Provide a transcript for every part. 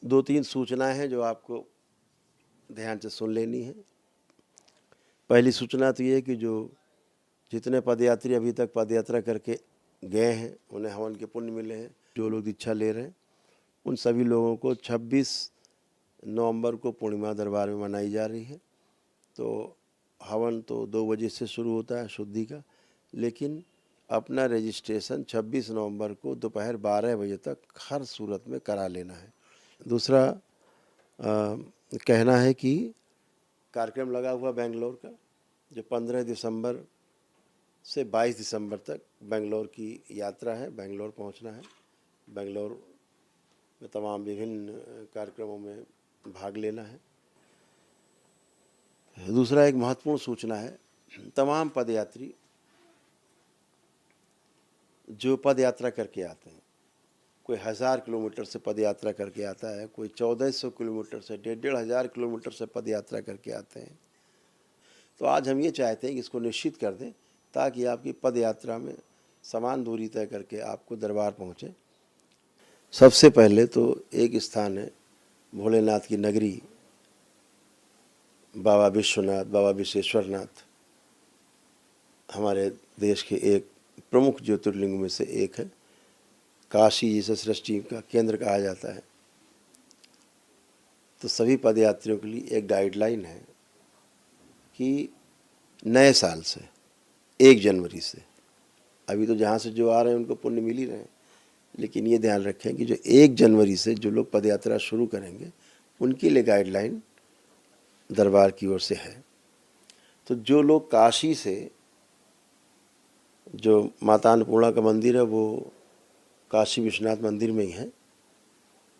2-3 सूचनाएं हैं जो आपको ध्यान से सुन लेनी है। पहली सूचना तो ये है कि जो जितने पदयात्री अभी तक पदयात्रा करके गए हैं उन्हें हवन के पुण्य मिले हैं। जो लोग दीक्षा ले रहे हैं उन सभी लोगों को 26 नवंबर को पूर्णिमा दरबार में मनाई जा रही है। तो हवन तो 2 बजे से शुरू होता है शुद्धि का, लेकिन अपना रजिस्ट्रेशन 26 नवंबर को दोपहर 12 बजे तक हर सूरत में करा लेना है। दूसरा कहना है कि कार्यक्रम लगा हुआ बेंगलोर का, जो 15 दिसंबर से 22 दिसंबर तक बेंगलोर की यात्रा है। बेंगलोर पहुंचना है, बेंगलोर में तमाम विभिन्न कार्यक्रमों में भाग लेना है। दूसरा एक महत्वपूर्ण सूचना है, तमाम पदयात्री जो पद यात्रा करके आते हैं, कोई 1000 किलोमीटर से पद यात्रा करके आता है, कोई 1400 किलोमीटर से 1500 किलोमीटर से पद यात्रा करके आते हैं। तो आज हम ये चाहते हैं कि इसको निश्चित कर दें ताकि आपकी पद यात्रा में समान दूरी तय करके आपको दरबार पहुँचे। सबसे पहले तो एक स्थान है भोलेनाथ की नगरी बाबा विश्वनाथ, बाबा विश्वेश्वरनाथ, हमारे देश के एक प्रमुख ज्योतिर्लिंग में से एक है। काशी जिसे सृष्टि का केंद्र कहा जाता है। तो सभी पदयात्रियों के लिए एक गाइडलाइन है कि नए साल से 1 जनवरी से, अभी तो जहाँ से जो आ रहे हैं उनको पुण्य मिल ही रहे हैं, लेकिन ये ध्यान रखें कि जो 1 जनवरी से जो लोग पदयात्रा शुरू करेंगे उनके लिए गाइडलाइन दरबार की ओर से है। तो जो लोग काशी से, जो माता अन्नपूर्णा का मंदिर है वो काशी विश्वनाथ मंदिर में ही है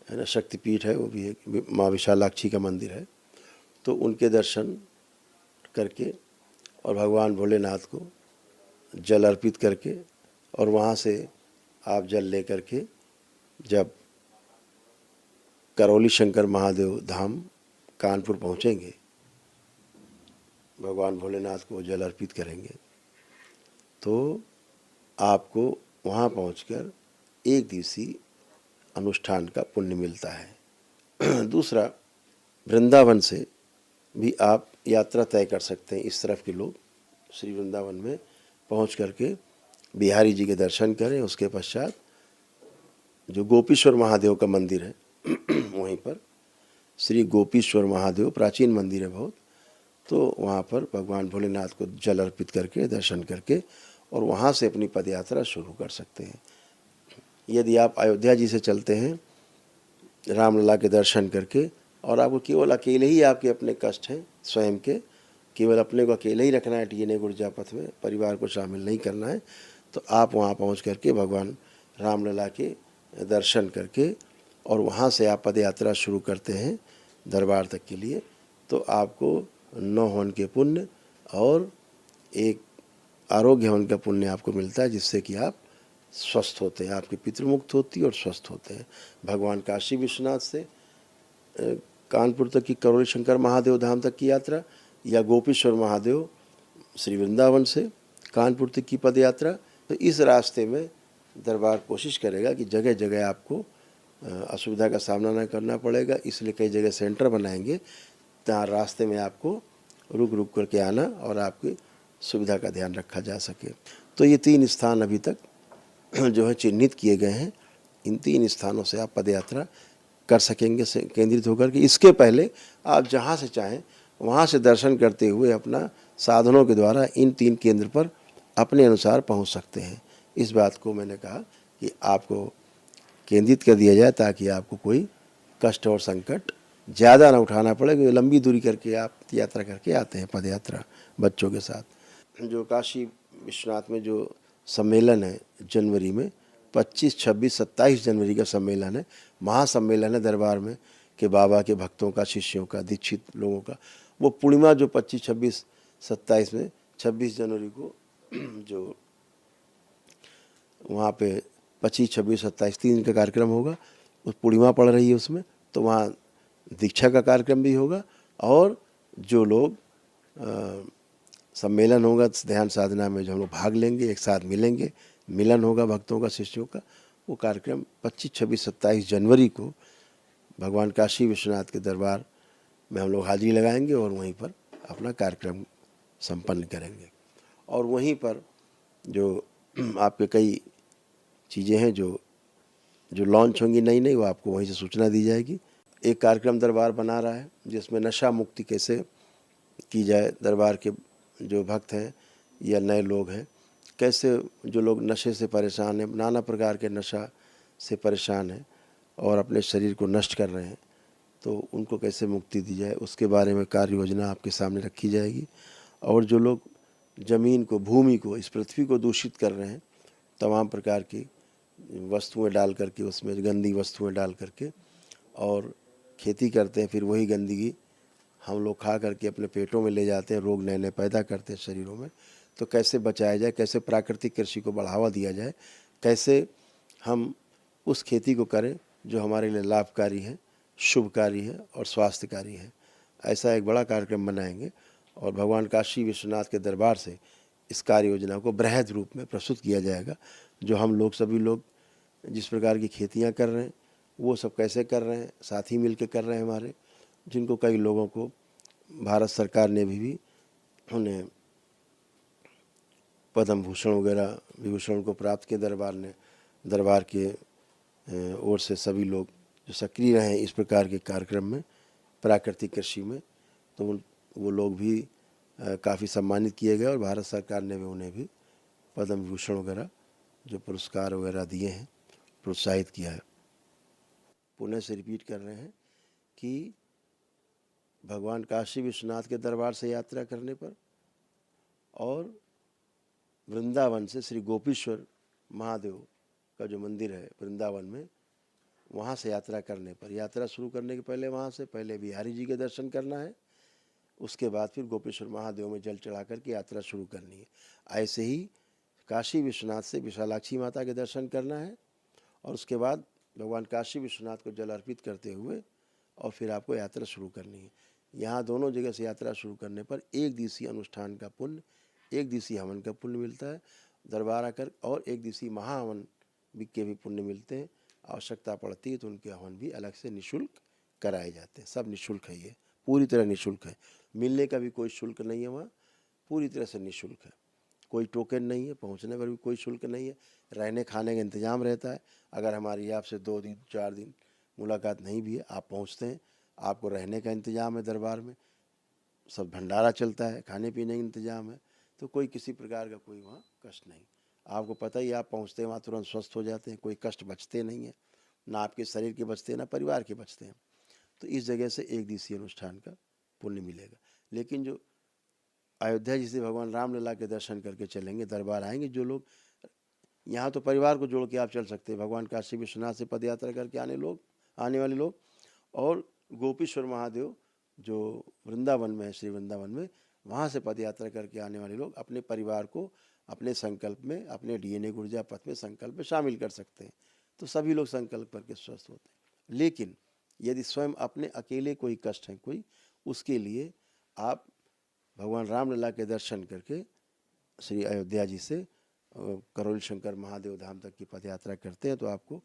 ना, शक्तिपीठ है, वो भी एक माँ विशालाक्षी का मंदिर है। तो उनके दर्शन करके और भगवान भोलेनाथ को जल अर्पित करके और वहाँ से आप जल ले करके जब करौली शंकर महादेव धाम कानपुर पहुँचेंगे, भगवान भोलेनाथ को जल अर्पित करेंगे, तो आपको वहाँ पहुंचकर 1 दिवसीय अनुष्ठान का पुण्य मिलता है। दूसरा, वृंदावन से भी आप यात्रा तय कर सकते हैं। इस तरफ के लोग श्री वृंदावन में पहुंच करके बिहारी जी के दर्शन करें। उसके पश्चात जो गोपीश्वर महादेव का मंदिर है वहीं पर श्री गोपीश्वर महादेव प्राचीन मंदिर है बहुत, तो वहाँ पर भगवान भोलेनाथ को जल अर्पित करके दर्शन करके और वहाँ से अपनी पदयात्रा शुरू कर सकते हैं। यदि आप अयोध्या जी से चलते हैं रामलला के दर्शन करके और आपको केवल अकेले ही आपके अपने कष्ट हैं स्वयं के, केवल अपने को अकेले ही रखना है टीने गुर्जा पथ में, परिवार को शामिल नहीं करना है, तो आप वहाँ पहुँच करके भगवान रामलला के दर्शन करके और वहाँ से आप पदयात्रा शुरू करते हैं दरबार तक के लिए, तो आपको 9 हवन के पुण्य और एक आरोग्य हवन का पुण्य आपको मिलता है, जिससे कि आप स्वस्थ होते हैं, आपकी पितृमुक्त होती है और स्वस्थ होते हैं। भगवान काशी विश्वनाथ से कानपुर तक की करौली शंकर महादेव धाम तक की यात्रा, या गोपीश्वर महादेव श्री वृंदावन से कानपुर तक की पद यात्रा, तो इस रास्ते में दरबार कोशिश करेगा कि जगह जगह आपको असुविधा का सामना न करना पड़ेगा, इसलिए कई जगह सेंटर बनाएंगे जहाँ रास्ते में आपको रुक रुक करके आना और आपकी सुविधा का ध्यान रखा जा सके। तो ये 3 स्थान अभी तक जो है चिन्हित किए गए हैं। इन 3 स्थानों से आप पदयात्रा कर सकेंगे केंद्रित होकर के। इसके पहले आप जहाँ से चाहें वहाँ से दर्शन करते हुए अपना साधनों के द्वारा इन 3 केंद्र पर अपने अनुसार पहुँच सकते हैं। इस बात को मैंने कहा कि आपको केंद्रित कर दिया जाए ताकि आपको कोई कष्ट और संकट ज़्यादा ना उठाना पड़े, क्योंकि लंबी दूरी करके आप यात्रा करके आते हैं पदयात्रा बच्चों के साथ। जो काशी विश्वनाथ में जो सम्मेलन है जनवरी में 25, 26, 27 जनवरी का सम्मेलन है, महासम्मेलन है दरबार में कि बाबा के भक्तों का, शिष्यों का, दीक्षित लोगों का। वो पूर्णिमा जो 25, 26, 27 में 26 जनवरी को जो वहाँ पे 25, 26, 27 3 दिन का कार्यक्रम होगा, उस पूर्णिमा पड़ रही है उसमें, तो वहाँ दीक्षा का कार्यक्रम भी होगा और जो लोग सम्मेलन होगा ध्यान साधना में जो हम लोग भाग लेंगे, एक साथ मिलेंगे, मिलन होगा भक्तों का, शिष्यों का, वो कार्यक्रम 25, 26, 27 जनवरी को भगवान काशी विश्वनाथ के दरबार में हम लोग हाजिरी लगाएंगे और वहीं पर अपना कार्यक्रम संपन्न करेंगे। और वहीं पर जो आपके कई चीज़ें हैं जो लॉन्च होंगी नई नई, वो आपको वहीं से सूचना दी जाएगी। एक कार्यक्रम दरबार बना रहा है जिसमें नशा मुक्ति कैसे की जाए, दरबार के जो भक्त हैं या नए लोग हैं, कैसे जो लोग नशे से परेशान हैं, नाना प्रकार के नशा से परेशान हैं और अपने शरीर को नष्ट कर रहे हैं, तो उनको कैसे मुक्ति दी जाए, उसके बारे में कार्य योजना आपके सामने रखी जाएगी। और जो लोग ज़मीन को, भूमि को, इस पृथ्वी को दूषित कर रहे हैं, तमाम प्रकार की वस्तुएं डाल करके, उसमें गंदी वस्तुएं डाल करके और खेती करते हैं, फिर वही गंदगी हम लोग खा करके अपने पेटों में ले जाते हैं, रोग नए नए पैदा करते हैं शरीरों में। तो कैसे बचाया जाए, कैसे प्राकृतिक कृषि को बढ़ावा दिया जाए, कैसे हम उस खेती को करें जो हमारे लिए लाभकारी है, शुभकारी है और स्वास्थ्यकारी है। ऐसा एक बड़ा कार्यक्रम बनाएंगे और भगवान काशी विश्वनाथ के दरबार से इस कार्य योजना को बृहद रूप में प्रस्तुत किया जाएगा। जो हम लोग सभी लोग जिस प्रकार की खेतियां कर रहे हैं वो सब कैसे कर रहे हैं, साथी मिल के कर रहे हैं हमारे, जिनको कई लोगों को भारत सरकार ने भी उन्हें पद्म भूषण वगैरह विभूषण को प्राप्त किए। दरबार के ओर से सभी लोग जो सक्रिय रहे इस प्रकार के कार्यक्रम में, प्राकृतिक कृषि में, तो वो लोग भी काफ़ी सम्मानित किए गए और भारत सरकार ने भी उन्हें भी पद्म विभूषण वगैरह जो पुरस्कार वगैरह दिए हैं, प्रोत्साहित किया है। पुनः से रिपीट कर रहे हैं कि भगवान काशी विश्वनाथ के दरबार से यात्रा करने पर और वृंदावन से श्री गोपीश्वर महादेव का जो मंदिर है वृंदावन में, वहाँ से यात्रा करने पर, यात्रा शुरू करने के पहले वहाँ से पहले बिहारी जी के दर्शन करना है, उसके बाद फिर गोपेश्वर महादेव में जल चढ़ा करके यात्रा शुरू करनी है। ऐसे ही काशी विश्वनाथ से विशालाक्षी माता के दर्शन करना है और उसके बाद भगवान काशी विश्वनाथ को जल अर्पित करते हुए और फिर आपको यात्रा शुरू करनी है। यहाँ दोनों जगह से यात्रा शुरू करने पर एक दिवसीय अनुष्ठान का पुण्य, एक दिवसीय हवन का पुण्य मिलता है दरबार आकर, और एक दिवसीय महाहवन के भी पुण्य मिलते हैं। आवश्यकता पड़ती है तो उनके हवन भी अलग से निःशुल्क कराए जाते हैं। सब निःशुल्क है, ये पूरी तरह निःशुल्क है, मिलने का भी कोई शुल्क नहीं है, वहाँ पूरी तरह से निःशुल्क है, कोई टोकन नहीं है, पहुँचने पर भी कोई शुल्क नहीं है, रहने खाने का इंतजाम रहता है। अगर हमारी आपसे 2 दिन 4 दिन मुलाकात नहीं भी है, आप पहुँचते हैं, आपको रहने का इंतजाम है, दरबार में सब भंडारा चलता है, खाने पीने का इंतजाम है, तो कोई किसी प्रकार का कोई वहाँ कष्ट नहीं। आपको पता ही, आप पहुँचते हैं वहाँ तुरंत स्वस्थ हो जाते हैं, कोई कष्ट बचते नहीं है, ना आपके शरीर के बचते हैं ना परिवार के बचते हैं। तो इस जगह से एक दिवसीय अनुष्ठान का पुण्य मिलेगा। लेकिन जो अयोध्या जी से भगवान रामलला के दर्शन करके चलेंगे, दरबार आएंगे जो लोग, यहाँ तो परिवार को जोड़ के आप चल सकते हैं, भगवान काशी विश्वनाथ से पद यात्रा करके आने वाले लोग, और गोपीश्वर महादेव जो वृंदावन में है, श्री वृंदावन में, वहाँ से पद यात्रा करके आने वाले लोग अपने परिवार को अपने संकल्प में, अपने DNA ऊर्जा पथ में संकल्प में शामिल कर सकते हैं। तो सभी लोग संकल्प करके स्वस्थ होते हैं। लेकिन यदि स्वयं अपने अकेले कोई कष्ट है कोई, उसके लिए आप भगवान रामलला के दर्शन करके श्री अयोध्या जी से करौली शंकर महादेव धाम तक की पद यात्रा करते हैं तो आपको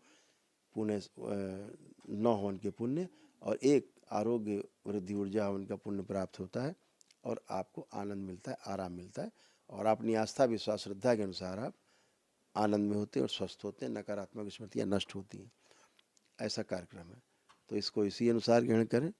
पुण्य 9 हवन के पुण्य और 1 आरोग्य वृद्धि ऊर्जा हवन का पुण्य प्राप्त होता है और आपको आनंद मिलता है, आराम मिलता है, और अपनी आस्था विश्वास श्रद्धा के अनुसार आप आनंद में होते हैं और स्वस्थ होते हैं, नकारात्मक स्मृतियाँ नष्ट होती हैं। ऐसा कार्यक्रम है, तो इसको इसी अनुसार ग्रहण करें।